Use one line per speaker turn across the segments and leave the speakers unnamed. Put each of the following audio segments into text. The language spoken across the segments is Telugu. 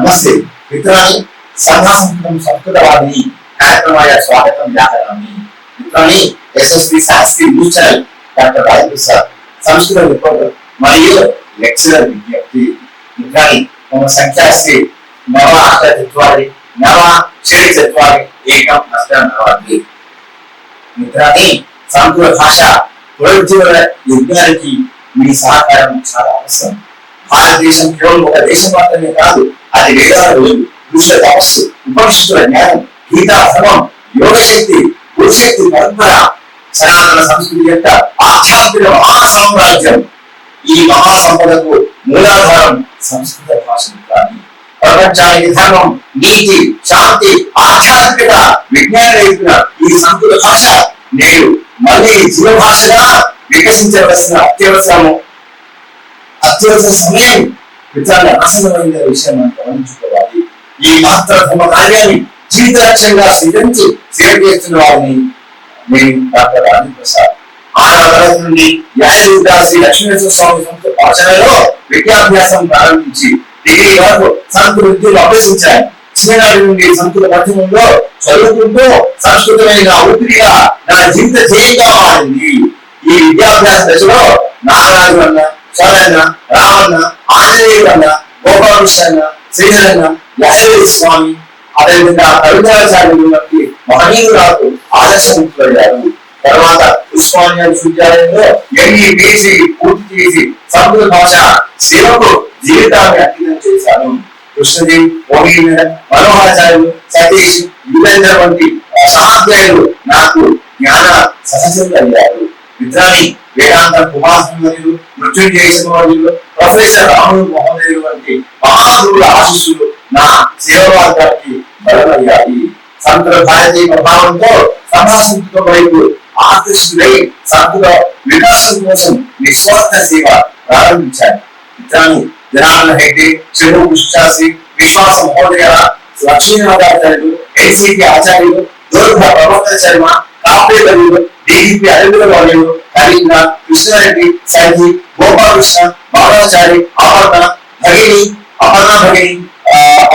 నమస్తే మిత్రాన్ని సంఘాసంస్కృతం సంస్కృతవాదిని కార్యక్రమాయ స్వాగతం వ్యాకరణాన్ని మిత్రాన్ని SSP Shastri news channel doctor Rajaprasad సంస్కృత రిపోర్టర్ మరియు లెక్చరర్ విజ్ఞప్తి మిత్రాన్ని మమ సంఖ్యాస్తి నవ అష్ట చత్వారి నవ షడ్ చత్వారి ఏకం అష్ట నవాది మిత్రాన్ని సంస్కృత భాష పునరుజ్జీవన యజ్ఞానికి మీ సహకారం చాలా అవసరం. భారతదేశం కేవలం ఒక దేశం మాత్రమే కాదు, అది వేదాలు, ఋషుల తపస్సు, ఉపనిషత్తుల జ్ఞానం, గీతా ధర్మం, యోగశక్తి, భూశక్తి పరంపర, సనాతన సంస్కృతి యొక్క ఆధ్యాత్మిక మహాసామ్రాజ్యం. ఈ మహాసంపదకు మూలాధారం సంస్కృత భాష. ప్రపంచానికి ధర్మం, నీతి, శాంతి, ఆధ్యాత్మిక విజ్ఞాన రైతుల ఈ సంస్కృత భాష నేడు మళ్ళీ జీవ భాషగా వికసించవలసిన అత్యవసర సమయం విచారణ ఆసనమైన విషయం మనం గమనించుకోవాలి. ఈ మాత్ర ధర్మ కార్యాన్ని జీవిత లక్ష్యంగా స్వీకరించి సేవ చేస్తున్న వారిని నేను డాక్టర్ రాజప్రసాద్. ఆరవ తరగతి నుండి శ్రీ లక్ష్మీనరసింహ స్వామి సంస్కృత పాఠశాలలో విద్యాభ్యాసం ప్రారంభించి డిగ్రీ వరకు సంస్కృత విద్యలు అభ్యసించాను. చిన్ననాటి నుండి సంస్కృత మాధ్యమంలో చదువుకుంటూ సంస్కృతమైన ఊపిరిగా నా జీవిత ధ్యేయంగా మారింది. ఈ విద్యాభ్యాస దశలో నారాయణ అన్న, చరణ, రామన్న, ఆంజనేయుడన్న, గోపాలకృష్ణ, శ్రీధరన్న, యాదగిరి స్వామి, అదేవిధంగా కవితాచార్యులు వంటి మహనీయులకు ఆదర్శముద్రయ్యారు. తర్వాత ఉస్మానియా విశ్వవిద్యాలయంలో ఎంఈ పిహెచ్డి పూర్తి చేసి సంస్కృత భాష సేవకు జీవితాన్ని అంకితం చేశాను. కృష్ణదేవ్, ఓహి మేడం, మనోహరాచార్యులు, సతీష్, యుగేంద్ర వంటి సహాధ్యాయులు నాకు జ్ఞాన సహచరులు అయ్యారు. మిత్రాన్ని వేదాంత కుమారులు, మృత్యుంజయ మహోదయులు, ప్రొఫెసర్ రాములు మహోదయులు వంటి మహాగురువుల ఆశీస్సులు నా సేవ మార్గానికి బలమయ్యాయి. సంస్కృత భారతీయ ప్రభావంతో సంస్కృతం వైపు ఆకర్షితులై సంస్కృత వికాసం కోసం నిస్వార్థ సేవ ప్రారంభించాను. మిత్రాన్ని జనార్దన హెగ్డే, చెరువు కృష్ణశాస్త్రి, విశ్వాస మహోదయ, లక్ష్మీనాథాచార్యులు, ఎన్సిపి ఆచార్యులు, దూర్భ ప్రవర్తన శర్మ, కాపే కవులు, డిడిపి అరవింద వాళ్ళు, కరీంద్ర, కృష్ణారెడ్డి, సైజీ, గోపాలకృష్ణ, బాలాచారి, అపర్ణ భగిని,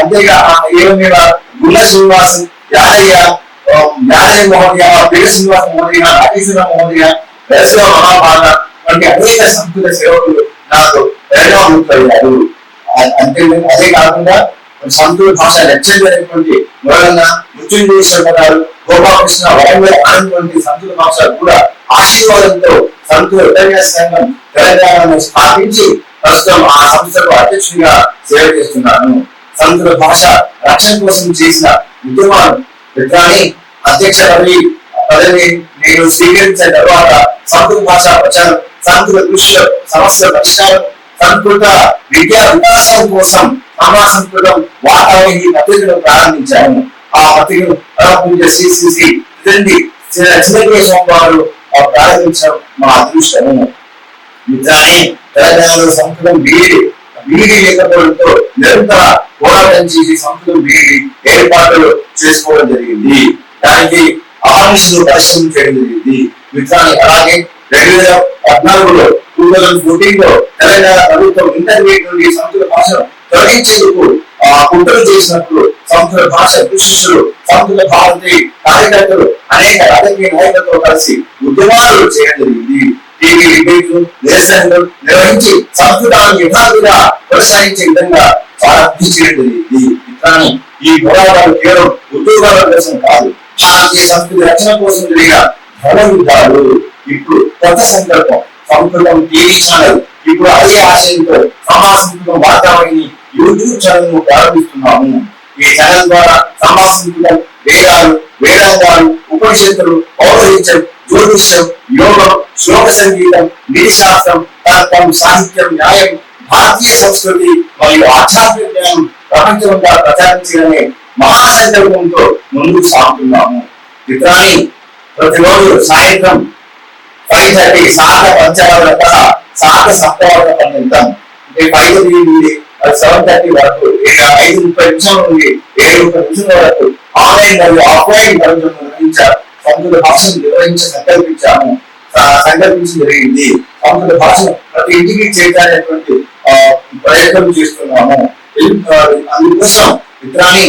అంతేగా గుల్ల శ్రీనివాసం, యాదయ్య మహోదయ, పేరు శ్రీనివాస మహోదయ, నాగేశ్వర మహోదయ, దర్శన మహాభారత వంటి అనేక సంస్కృత సేవకులు నాకు ప్రేరణామూర్తయ్యారు. అదే కాకుండా సంస్కృత భాష లెక్చర్ అయినటువంటి మూలంగా మృత్యుంజయేశ్వర గారు, గోపాలకృష్ణ, వరంగల్ ఆనంద్ వంటి సంస్కృత భాష కూడా ఆశీర్వాదంతో సంస్కృత ఉపన్యాస సంఘం తెలంగాణను స్థాపించి ప్రస్తుతం ఆ సంస్థకు అధ్యక్షుడిగా సేవ చేస్తున్నాను. సంస్కృత భాష రక్షణ కోసం చేసిన ఉద్యమాలు విద్యాన్ని అధ్యక్ష పదవి నేను స్వీకరించిన తర్వాత సంస్కృత భాష ప్రచారం, సంస్కృత దృశ్య సమస్య పరిష్కారం, సంస్కృత విద్యా వికాసం కోసం సంస్కృతం వాతావరణ పత్రికను ప్రారంభించాము. ఆ పత్రికను శ్రీ చిన్నకేశవ స్వామి వారు ప్రారంభించడం మా అదృష్టము. మిత్రాన్ని తెలంగాణలో సంస్కృతం బీఈడి లేకపోవడంతో నిరంతర పోరాటం చేసి సంస్కృతం బీఈడి ఏర్పాట్లు చేసుకోవడం జరిగింది. దానికి ఆర్మిషన్లు పరిశ్రమ చేయడం జరిగింది. మిత్రాన్ని అలాగే 2014లో 2014లో తెలంగాణ ప్రభుత్వం ఇంటర్మీడియట్ నుండి సంస్కృత భాషను తొలగించేందుకు కుట్రలు చేసినప్పుడు సంస్కృత భాష కృషిష్యులు, సంస్కృత భారతీయ కార్యకర్తలు అనేక రాజకీయ నాయకులతో కలిసి ఉద్యమాలు చేయడం జరిగింది. టీవీ డిబేట్లు, నిరసనలు నిర్వహించి సంస్కృతాన్ని యథార్థంగా కొనసాగించే విధంగా చాలా కృషి చేయడం జరిగింది. కానీ ఈ పోరాటాలు కేవలం ఉద్యోగాల కోసం కాదు, భారతీయ సంస్కృతి రక్షణ కోసం జరిగిన ధర్మ యుద్ధాలు. ఇప్పుడు కొత్త సంకల్పం సంస్కృతం టీవీ ఛానల్. ఇప్పుడు అదే ఆశయంతో సంస్కృతం వాతావరణాన్ని యూట్యూబ్ ఛానల్ ను ప్రారంభిస్తున్నాము. ఈ ఛానల్ ద్వారా సంస్కృతం, వేదాంగాలు, ఉపనిషత్తులు, పౌరహిత్యం, జ్యోతిష్యం, యోగం, శ్లోక సంగీతం, నీతి శాస్త్రం, తర్కం, సాహిత్యం, న్యాయం, భారతీయ సంస్కృతి మరియు ఆధ్యాత్మిక జ్ఞానం ప్రపంచంగా ప్రచారించాలనే మహాసంకల్పంతో ముందుకు సాగుతున్నాము. మిత్రాన్ని ప్రతిరోజు సాయంత్రం 5:30 సాధ పంచవర్గ సాధ సప్తవర్గ పర్యంతం, అంటే 5:30 నుండి 7:30 వరకు 5:30 నిమిషాల నుండి 7:30 నిమిషాల వరకు ఆన్లైన్ మరియు ఆఫ్లైన్ సంస్కృత భాషను సంకల్పించి జరిగింది. సంస్కృత భాషను ప్రతి ఇంటికి చేయాలనేటువంటి ప్రయత్నం చేస్తున్నాము. అందుకోసం మిత్రాన్ని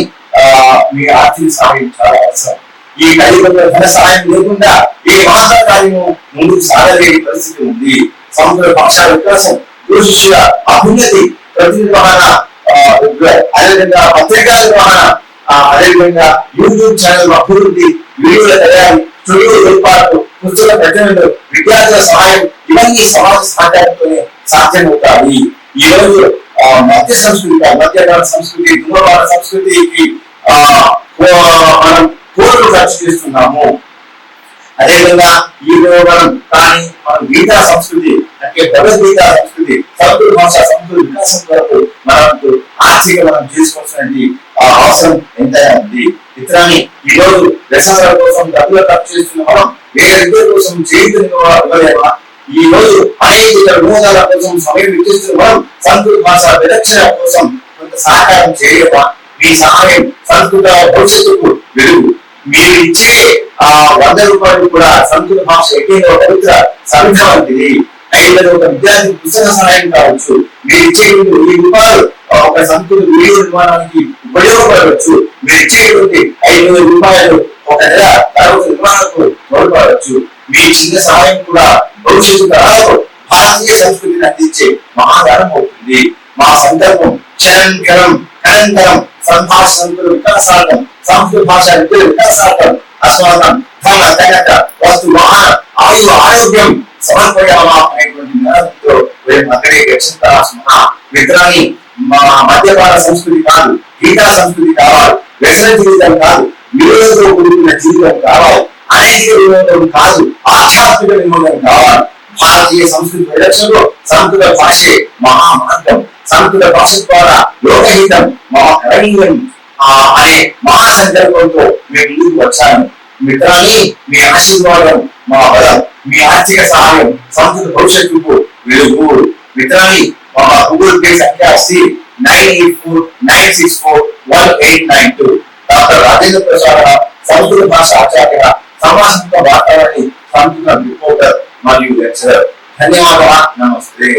మీ ఆర్థిక సహాయం చాలా అవసరం. ఈ కలియుగంలో ధన సహాయం లేకుండా ఏ మహా కార్యము ముందుకు సాగలేని పరిస్థితి ఉంది. సముద్ర భాష వికాసం, దృశ్య అభ్యున్నతి, ప్రతినిర్వహణ, అదేవిధంగా పత్రికా నిర్వహణ, అదేవిధంగా యూట్యూబ్ ఛానల్ అభివృద్ధి, వీడియోల తయారీ, స్టూడియో ఏర్పాటు, పుస్తక ప్రచురణలు, విద్యార్థుల సహాయం, ఇవన్నీ సమాజ సహకారంతోనే సాధ్యమవుతాయి. ఈ రోజు మధ్య సంస్కృతి, మధ్యకాల సంస్కృతి, ధూమపాన సంస్కృతికి మనం కోట్లు ఖర్చు చేస్తున్నాము. అదేవిధంగా ఈ మనం కానీ మనం గీతా సంస్కృతి అంటే భగవద్గీత సంస్కృతి, సంస్కృత భాష సంస్కృతి వికాసం కొరకు మనకు ఆర్థిక మనం చేసుకోవాల్సిన అవసరం ఎంతైనా ఉంది. మిత్రాన్ని ఈ రోజు వ్యసనాల కోసం డబ్బులు ఖర్చు చేస్తున్న మనం వేరే ఇద్దరి కోసం జీవితం ఇవ్వలేమా? ఈ రోజు అనేక వినోదాల కోసం సమయం వెచ్చిస్తున్న మనం సంస్కృత భాష విరక్షణ కోసం కొంత సహకారం చేయలేమా? మీ సహాయం సంస్కృత భవిష్యత్తుకు వెలుగు. మీరు ఇచ్చే ₹100 కూడా సంస్కృత భాష ఎక్కడో పవిత్ర సమిధ వంటిది. ఐదు ఒక విద్యార్థి పుస్తక సహాయం కావచ్చు. మీరు ఇచ్చే ₹1000 ఒక సంస్కృత వీడియో నిర్మాణానికి ఉపయోగపడవచ్చు. మీరు ఇచ్చేటువంటి ₹500 ఒక నెల తరగతి నిర్మాణకు తోడ్పడవచ్చు. మీ చిన్న సహాయం కూడా భవిష్యత్తు తరాలకు భారతీయ సంస్కృతిని అందించే మహాదానం అవుతుంది. మా సంకల్పం చరణం అనంతరం సంభాష సంస్కృత వికాసార్థం, సంస్కృత భాష వికాసార్థం అస్మాకం ధన కనక వస్తు వాహన ఆయు ఆరోగ్యం సమర్పయామా అనేటువంటి నినాదంతో మేము అక్కడే గచ్చింతామా. మిత్రాన్ని మా మద్యపాన సంస్కృతి కాదు, గీతా సంస్కృతి కావాలి. వ్యసన జీవితం కాదు, విలువలతో కూడుకున్న జీవితం కావాలి. అనేక వినోదం కాదు, ఆధ్యాత్మిక వినోదం కావాలి. భారతీయ సంస్కృతి పరిరక్షణలో సంస్కృత భాషే మహామార్గం. సంస్కృత భాష ద్వారా లోకహితం మహాకరణీయం అనే మహాసంకల్పంతో మేము ముందుకు వచ్చాను. మిత్రాన్ని మీ ఆశీర్వాదం మా బలం, మీ ఆర్థిక సహాయం సంస్కృత భవిష్యత్తుకు వెలుగు. మిత్రాన్ని మా గూగుల్ పే సంఖ్య C9849641892. డాక్టర్ రాజేంద్ర ప్రసాద్ సంస్కృత భాష ఆచార్య, సమాజంతో వాతావరణి, సంస్కృత రిపోర్టర్ మరియు లెక్చరర్. ధన్యవాదాలు. నమస్తే.